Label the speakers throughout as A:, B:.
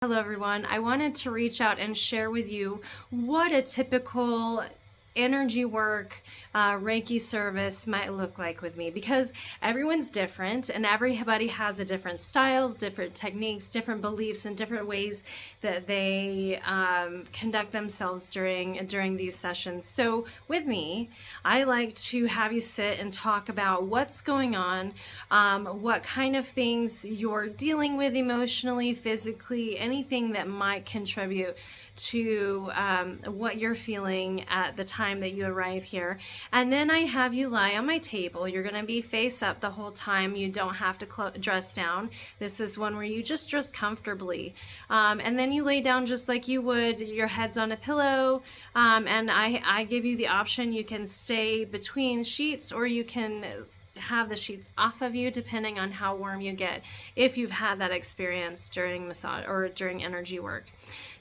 A: Hello, everyone. I wanted to reach out and share with you what a typical energy work Reiki service might look like with me, because everyone's different and everybody has a different styles, different techniques, different beliefs, and different ways that they conduct themselves during these sessions. So with me, I like to have you sit and talk about what's going on, what kind of things you're dealing with emotionally, physically, anything that might contribute to what you're feeling at the time that you arrive here. And then I have you lie on my table. You're going to be face up the whole time. You don't have to dress down. This is one where you just dress comfortably. And then you lay down just like you would. Your head's on a pillow. And I give you the option. You can stay between sheets, or you can have the sheets off of you depending on how warm you get, if you've had that experience during massage or during energy work.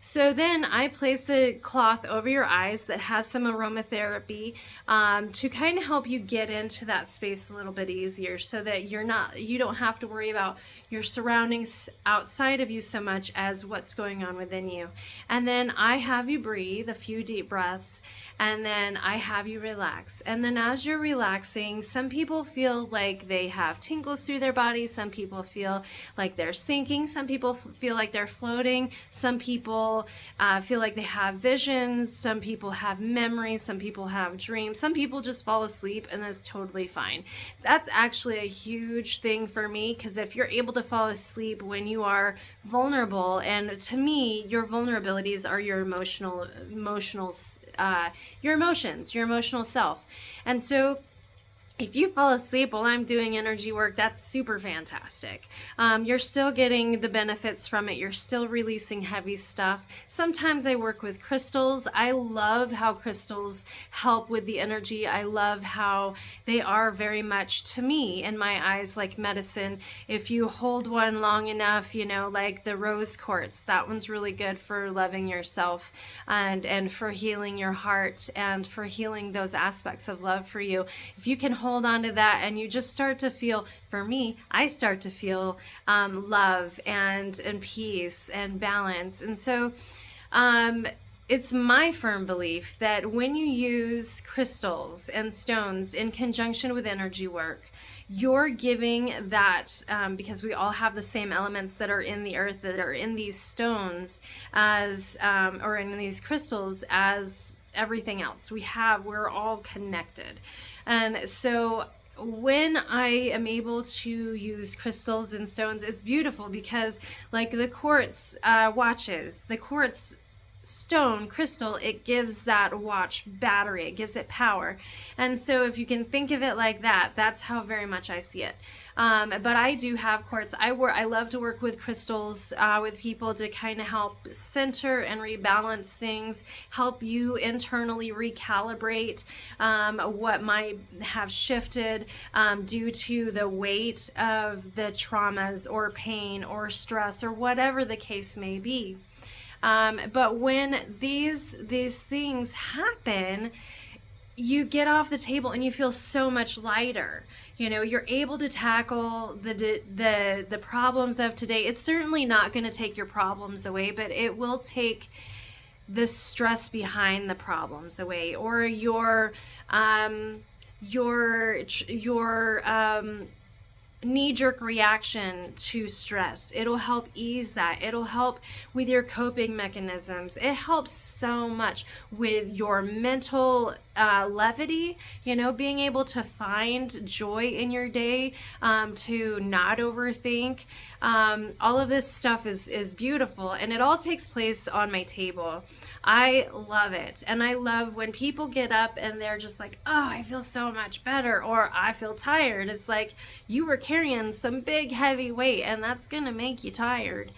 A: So then I place a cloth over your eyes that has some aromatherapy to kind of help you get into that space a little bit easier, so that you don't have to worry about your surroundings outside of you so much as what's going on within you. And then I have you breathe a few deep breaths, and then I have you relax. And then as you're relaxing, some people feel like they have tingles through their body, some people feel like they're sinking, some people feel like they're floating, some people feel like they have visions, some people have memories, some people have dreams, some people just fall asleep, and that's totally fine. That's actually a huge thing for me, because if you're able to fall asleep when you are vulnerable, and to me your vulnerabilities are your your emotions, your emotional self. And so if you fall asleep while I'm doing energy work, that's super fantastic. You're still getting the benefits from it. You're still releasing heavy stuff. Sometimes I work with crystals. I love how crystals help with the energy. I love how they are very much, to me, in my eyes, like medicine. If you hold one long enough, like the rose quartz, that one's really good for loving yourself and for healing your heart and for healing those aspects of love for you. If you can hold on to that, and you just start to feel, for me, I start to feel love and peace and balance. And so it's my firm belief that when you use crystals and stones in conjunction with energy work, you're giving that, because we all have the same elements that are in the earth, that are in these stones, or in these crystals, as everything else. We're all connected. And so when I am able to use crystals and stones, it's beautiful, because like the quartz watches, the quartz stone crystal, it gives that watch battery, it gives it power. And so if you can think of it like that, that's how very much I see it. But I do have quartz. I love to work with crystals with people to kind of help center and rebalance things, help you internally recalibrate what might have shifted due to the weight of the traumas or pain or stress or whatever the case may be. But when these things happen, you get off the table and you feel so much lighter. You're able to tackle the problems of today. It's certainly not going to take your problems away, but it will take the stress behind the problems away, or your knee-jerk reaction to stress. It'll help ease that. It'll help with your coping mechanisms. It helps so much with your mental levity, being able to find joy in your day, to not overthink. All of this stuff is beautiful, and it all takes place on my table. I love it. And I love when people get up and they're just like, oh, I feel so much better, or I feel tired. It's like you were carrying some big heavy weight, and that's gonna make you tired.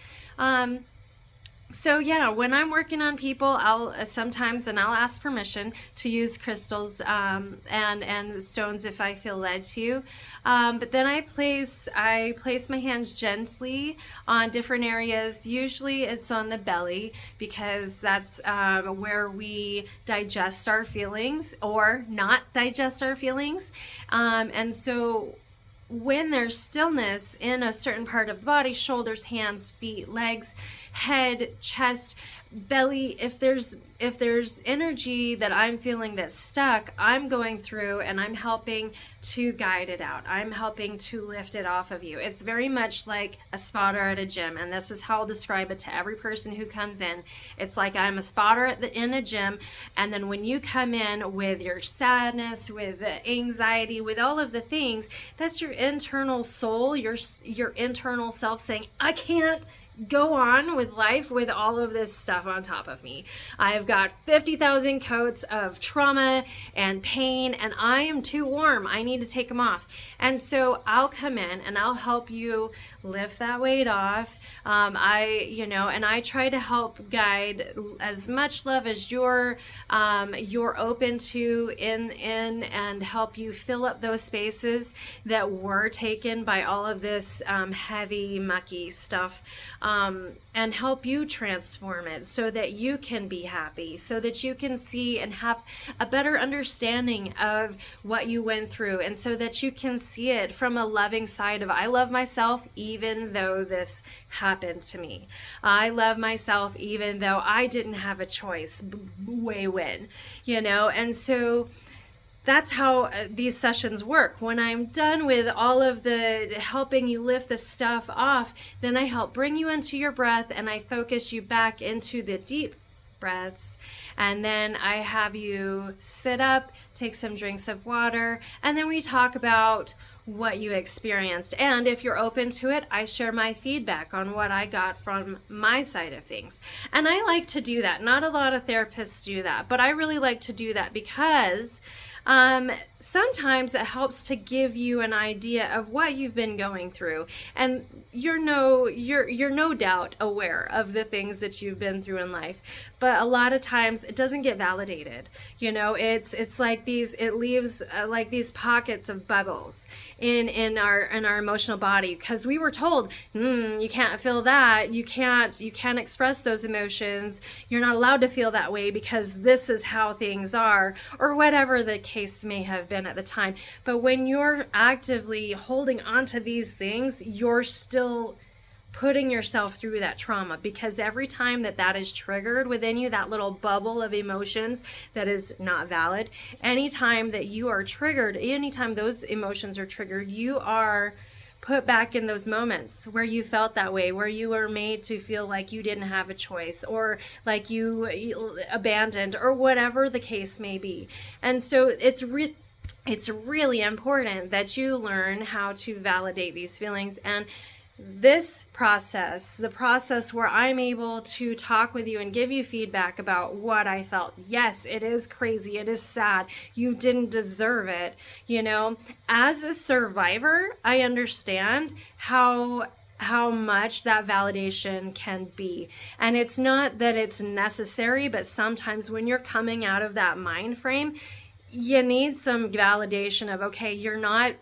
A: So yeah, when I'm working on people, I'll ask permission to use crystals and stones if I feel led to. But then I place my hands gently on different areas. Usually it's on the belly, because that's where we digest our feelings or not digest our feelings. And so when there's stillness in a certain part of the body, shoulders, hands, feet, legs, head, chest, belly, if there's energy that I'm feeling that's stuck, I'm going through and I'm helping to guide it out. I'm helping to lift it off of you. It's very much like a spotter at a gym, and this is how I'll describe it to every person who comes in. It's like I'm a spotter in a gym, and then when you come in with your sadness, with the anxiety, with all of the things, that's your internal soul, your internal self saying, I can't go on with life with all of this stuff on top of me. I've got 50,000 coats of trauma and pain, and I am too warm. I need to take them off. And so I'll come in and I'll help you lift that weight off. And I try to help guide as much love as you're open to in and help you fill up those spaces that were taken by all of this heavy, mucky stuff. And help you transform it so that you can be happy, so that you can see and have a better understanding of what you went through, and so that you can see it from a loving side of, I love myself even though this happened to me. I love myself even though I didn't have a choice way when, and so that's how these sessions work. When I'm done with all of the helping you lift the stuff off, then I help bring you into your breath and I focus you back into the deep breaths. And then I have you sit up, take some drinks of water, and then we talk about what you experienced. And if you're open to it, I share my feedback on what I got from my side of things. And I like to do that. Not a lot of therapists do that, but I really like to do that because sometimes it helps to give you an idea of what you've been going through, and you're no doubt aware of the things that you've been through in life, but a lot of times it doesn't get validated. It's like it leaves like these pockets of bubbles in our emotional body, because we were told you can't feel that, you can't express those emotions, you're not allowed to feel that way because this is how things are, or whatever the case may have been at the time. But when you're actively holding on to these things, you're still putting yourself through that trauma, because every time that is triggered within you, that little bubble of emotions that is not valid, anytime that you are triggered, anytime those emotions are triggered, you are put back in those moments where you felt that way, where you were made to feel like you didn't have a choice, or like you abandoned, or whatever the case may be. And so it's really important that you learn how to validate these feelings. And this process, the process where I'm able to talk with you and give you feedback about what I felt. Yes, it is crazy. It is sad. You didn't deserve it. As a survivor, I understand how much that validation can be. And it's not that it's necessary, but sometimes when you're coming out of that mind frame, you need some validation of, okay, you're not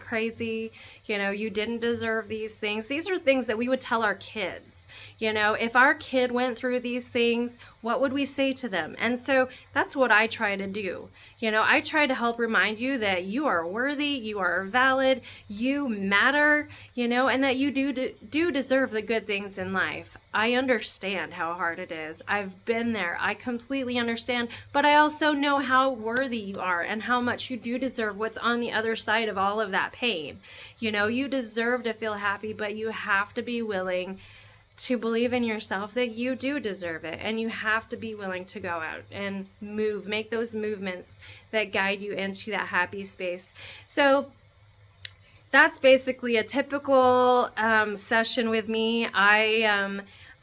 A: crazy, you didn't deserve these things. These are things that we would tell our kids. If our kid went through these things, what would we say to them? And so that's what I try to do. I try to help remind you that you are worthy, you are valid, you matter, and that you do deserve the good things in life. I understand how hard it is. I've been there. I completely understand, but I also know how worthy you are and how much you do deserve what's on the other side of all of that pain. You deserve to feel happy, but you have to be willing to believe in yourself that you do deserve it, and you have to be willing to go out and make those movements that guide you into that happy space. So that's basically a typical session with me.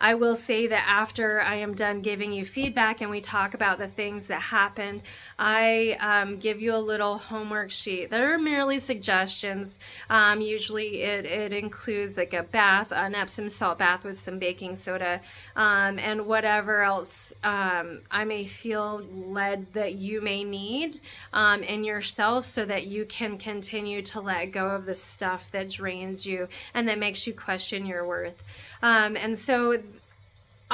A: I will say that after I am done giving you feedback and we talk about the things that happened, I give you a little homework sheet. They're merely suggestions. Usually it includes like a bath, an Epsom salt bath with some baking soda, and whatever else I may feel led that you may need in yourself, so that you can continue to let go of the stuff that drains you and that makes you question your worth. And so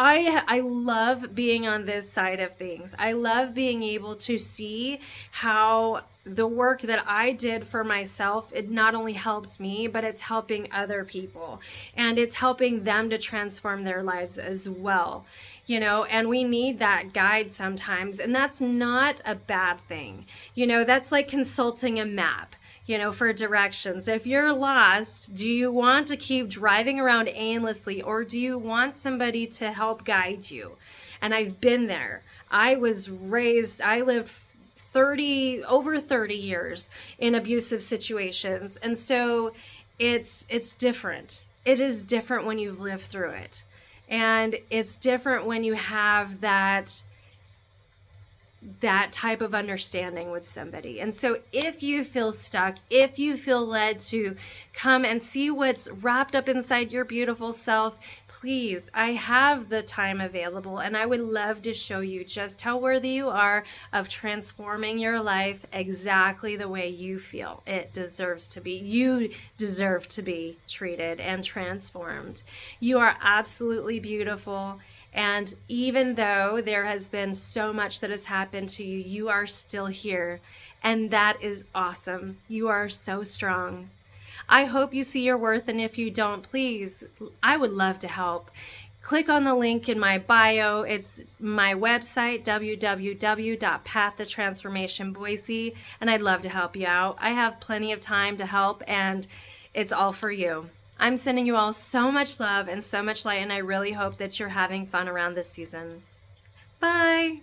A: I love being on this side of things. I love being able to see how the work that I did for myself, it not only helped me, but it's helping other people, and it's helping them to transform their lives as well. And we need that guide sometimes, and that's not a bad thing. That's like consulting a map, for directions. If you're lost, do you want to keep driving around aimlessly, or do you want somebody to help guide you? And I've been there. I lived over 30 years in abusive situations. And so it's different. It is different when you've lived through it. And it's different when you have that type of understanding with somebody. And so if you feel stuck, if you feel led to come and see what's wrapped up inside your beautiful self, please, I have the time available, and I would love to show you just how worthy you are of transforming your life exactly the way you feel it deserves to be. You deserve to be treated and transformed. You are absolutely beautiful. And even though there has been so much that has happened to you, you are still here. And that is awesome. You are so strong. I hope you see your worth, and if you don't, please, I would love to help. Click on the link in my bio. It's my website, www.pathtotransformationboise, and I'd love to help you out. I have plenty of time to help, and it's all for you. I'm sending you all so much love and so much light, and I really hope that you're having fun around this season. Bye!